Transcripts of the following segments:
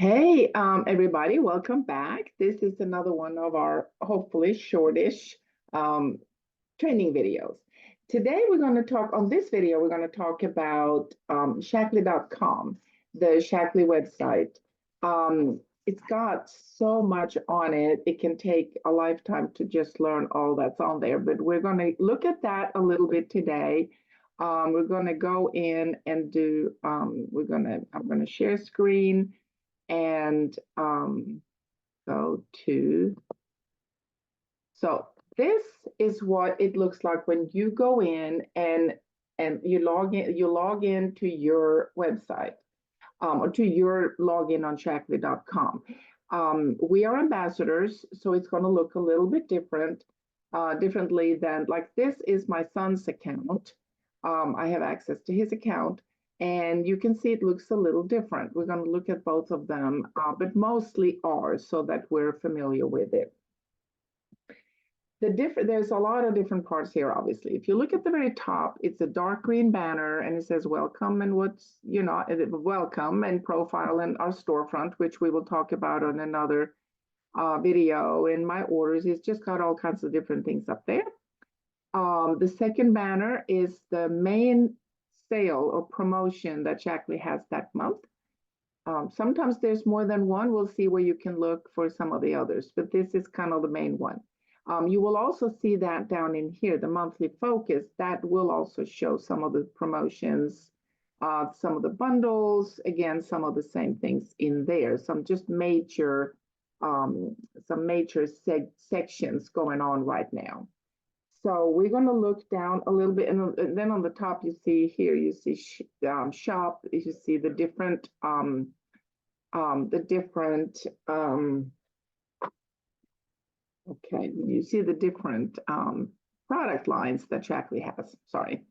Hey, everybody, welcome back. This is another one of our hopefully shortish um, training videos. Today, we're going to talk on this video, we're going to talk about Shaklee.com, the Shaklee website. It's got so much on it, it can take a lifetime to just learn all that's on there, but we're going to look at that a little bit today. We're going to go in and do, I'm going to share screen and go to, so this is what it looks like when you go in and you log in to your website or to your login on Shaklee.com. We are ambassadors, so it's going to look a little bit differently than, like, this is my son's account. I have access to his account, and you can see it looks a little different. We're going to look at both of them, but mostly ours so that we're familiar with it. There's a lot of different parts here, obviously. If you look at the very top, it's a dark green banner and it says welcome and welcome and profile and our storefront, which we will talk about on another video. In my orders, it's just got all kinds of different things up there. The second banner is the main sale or promotion that Shaklee has that month. Sometimes there's more than one. We'll see where you can look for some of the others, but this is kind of the main one. You will also see that down in here, the monthly focus, that will also show some of the promotions, some of the bundles, again, some of the same things in there, some major sections going on right now. So we're going to look down a little bit, and then on the top you see here, you see shop, you see the different okay, you see the different product lines that Shaklee has. Sorry.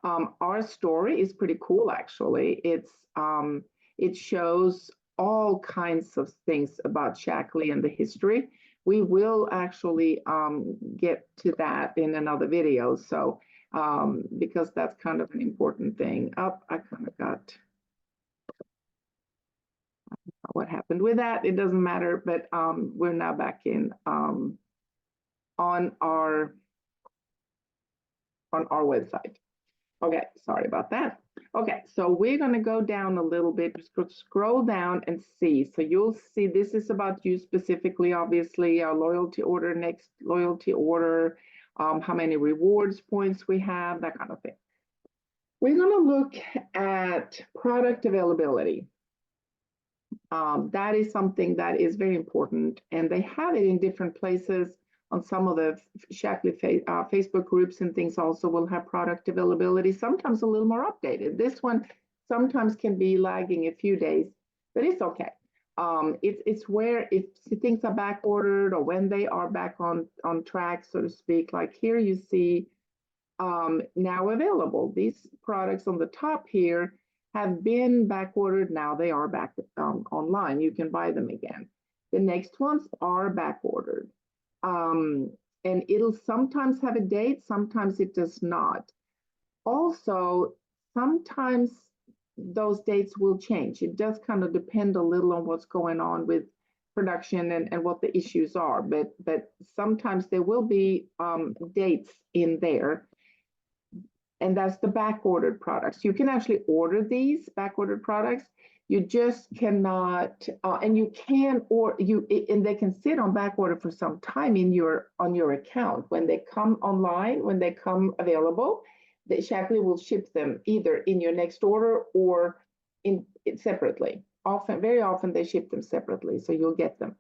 Our story is pretty cool, actually. It shows all kinds of things about Shaklee and the history. We will actually get to that in another video. So, because that's kind of an important thing. I kind of got what happened with that. It doesn't matter, but we're now back in on our website. Okay, sorry about that. Okay, so we're going to go down a little bit, scroll down and see. So you'll see this is about you specifically, obviously, our loyalty order, next loyalty order, how many rewards points we have, that kind of thing. We're going to look at product availability. That is something that is very important, and they have it in different places. On some of the Shaklee Facebook groups and things also will have product availability, sometimes a little more updated. This one sometimes can be lagging a few days, but it's okay. It's where if things are back ordered or when they are back on track, so to speak. Like here you see now available. These products on the top here have been back ordered. Now they are back online. You can buy them again. The next ones are back ordered. And it'll sometimes have a date, sometimes it does not. Also, sometimes those dates will change. It does kind of depend a little on what's going on with production and what the issues are, but sometimes there will be dates in there, and that's the back ordered products. You can actually order these back ordered products. You just cannot, and you can, and they can sit on back order for some time on your account. When they come online, when they come available, the Shaklee will ship them either in your next order or separately. Very often they ship them separately, so you'll get them.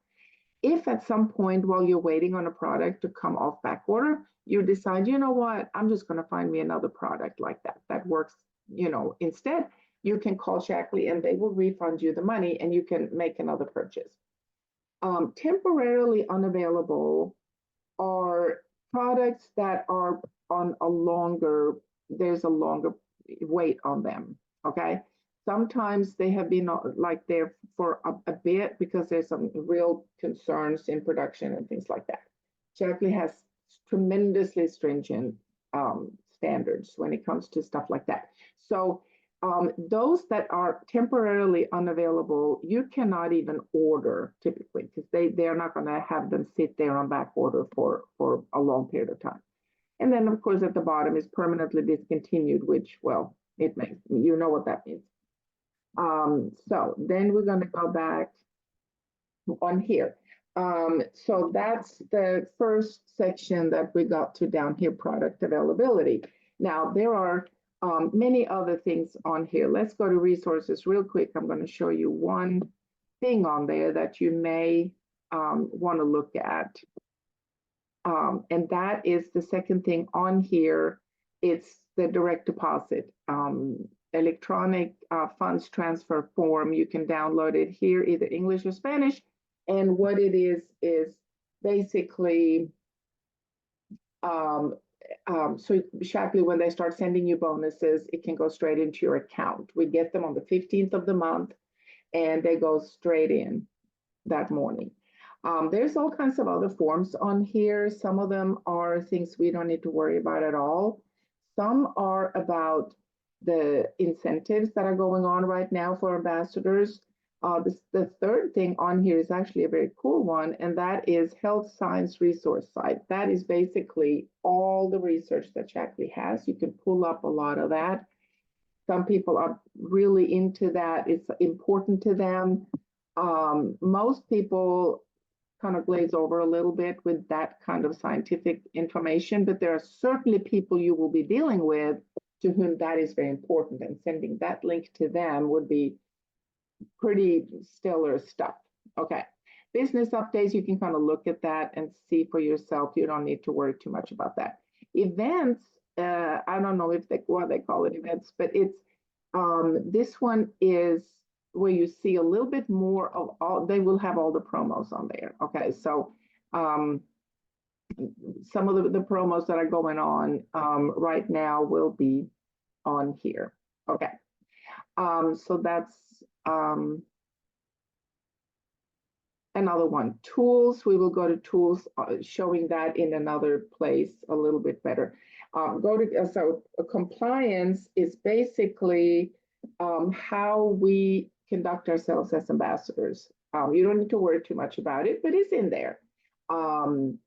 If at some point while you're waiting on a product to come off back order, you decide, you know what, I'm just going to find me another product like that works, instead, you can call Shaklee and they will refund you the money and you can make another purchase. Temporarily unavailable are products that are on there's a longer wait on them, okay? Sometimes they have been like there for a bit because there's some real concerns in production and things like that. Shaklee has tremendously stringent standards when it comes to stuff like that. So Those that are temporarily unavailable, you cannot even order typically because they're not going to have them sit there on back order for a long period of time. And then, of course, at the bottom is permanently discontinued, which, well, it makes, you know what that means. So then we're going to go back on here. So that's the first section that we got to down here, product availability. Now, there are many other things on here. Let's go to resources real quick. I'm going to show you one thing on there that you may want to look at. And that is the second thing on here. It's the direct deposit, electronic funds transfer form. You can download it here, either English or Spanish. And what it is basically, so Shaklee, when they start sending you bonuses, it can go straight into your account. We get them on the 15th of the month, and they go straight in that morning. There's all kinds of other forms on here. Some of them are things we don't need to worry about at all. Some are about the incentives that are going on right now for ambassadors. The third thing on here is actually a very cool one, and that is Health Science Resource Site. That is basically all the research that Shaklee has. You can pull up a lot of that. Some people are really into that. It's important to them. Most people kind of glaze over a little bit with that kind of scientific information, but there are certainly people you will be dealing with to whom that is very important, and sending that link to them would be pretty stellar stuff. Okay, business updates, you can kind of look at that and see for yourself. You don't need to worry too much about that. Events, I don't know if what they call it events, but it's this one is where you see a little bit more of all. They will have all the promos on there. Okay, so some of the promos that are going on right now will be on here. Okay, so that's another one. Tools, we will go to tools, showing that in another place a little bit better. So compliance is basically how we conduct ourselves as ambassadors. You don't need to worry too much about it, but it's in there. One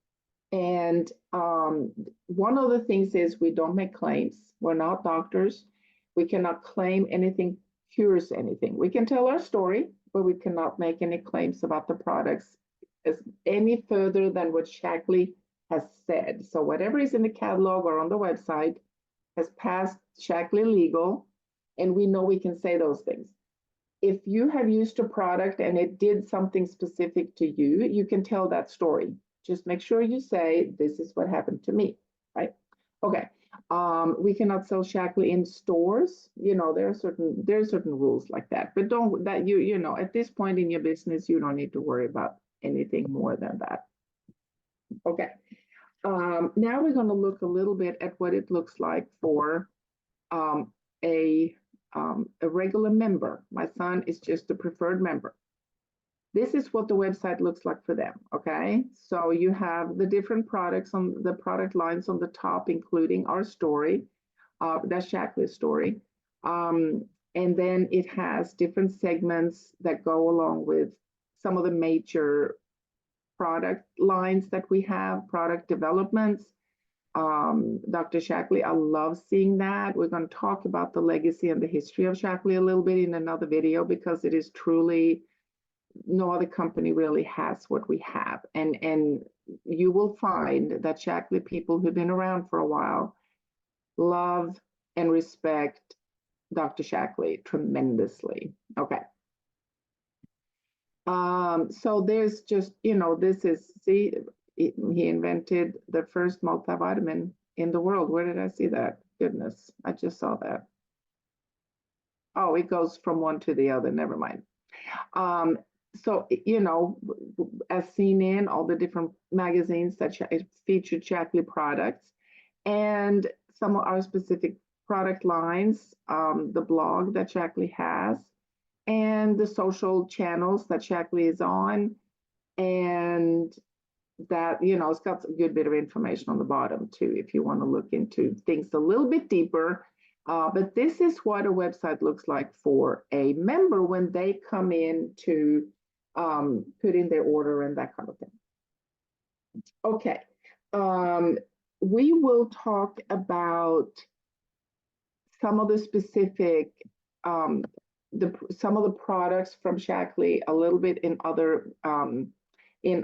of the things is we don't make claims. We're not doctors. We cannot claim anything cures anything. We can tell our story, but we cannot make any claims about the products as any further than what Shaklee has said. So whatever is in the catalog or on the website has passed Shaklee legal, and we know we can say those things. If you have used a product and it did something specific to you, you can tell that story. Just make sure you say, this is what happened to me, right? Okay. We cannot sell Shaklee in stores. You know, there are certain rules like that. But don't that you know, at this point in your business, you don't need to worry about anything more than that. Okay. Now we're going to look a little bit at what it looks like for a regular member. My son is just a preferred member. This is what the website looks like for them, okay? So you have the different products on the product lines on the top, including our story, that's Shaklee's story. And then it has different segments that go along with some of the major product lines that we have, product developments. Dr. Shaklee, I love seeing that. We're going to talk about the legacy and the history of Shaklee a little bit in another video, because it is truly, no other company really has what we have. And you will find that Shaklee people who've been around for a while love and respect Dr. Shaklee tremendously. Okay. So there's just, you know, this is, see, he invented the first multivitamin in the world. Where did I see that? Goodness, I just saw that. Oh, it goes from one to the other. Never mind. So, you know, as seen in all the different magazines that featured Shaklee products, and some of our specific product lines, the blog that Shaklee has, and the social channels that Shaklee is on, and that, you know, it's got a good bit of information on the bottom too, if you want to look into things a little bit deeper. But this is what a website looks like for a member when they come in to put in their order and that kind of thing. Okay. Um, we will talk about some of the specific some of the products from Shaklee a little bit in other in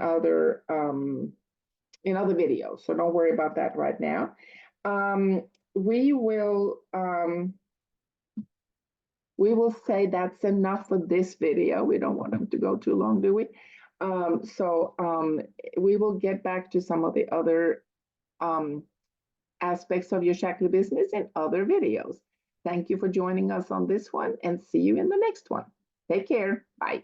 other videos. So don't worry about that right now. Um, we will um, we will say that's enough for this video. We don't want them to go too long, do we? We will get back to some of the other um, aspects of your Shaklee business in other videos. Thank you for joining us on this one and see you in the next one. Take care. Bye.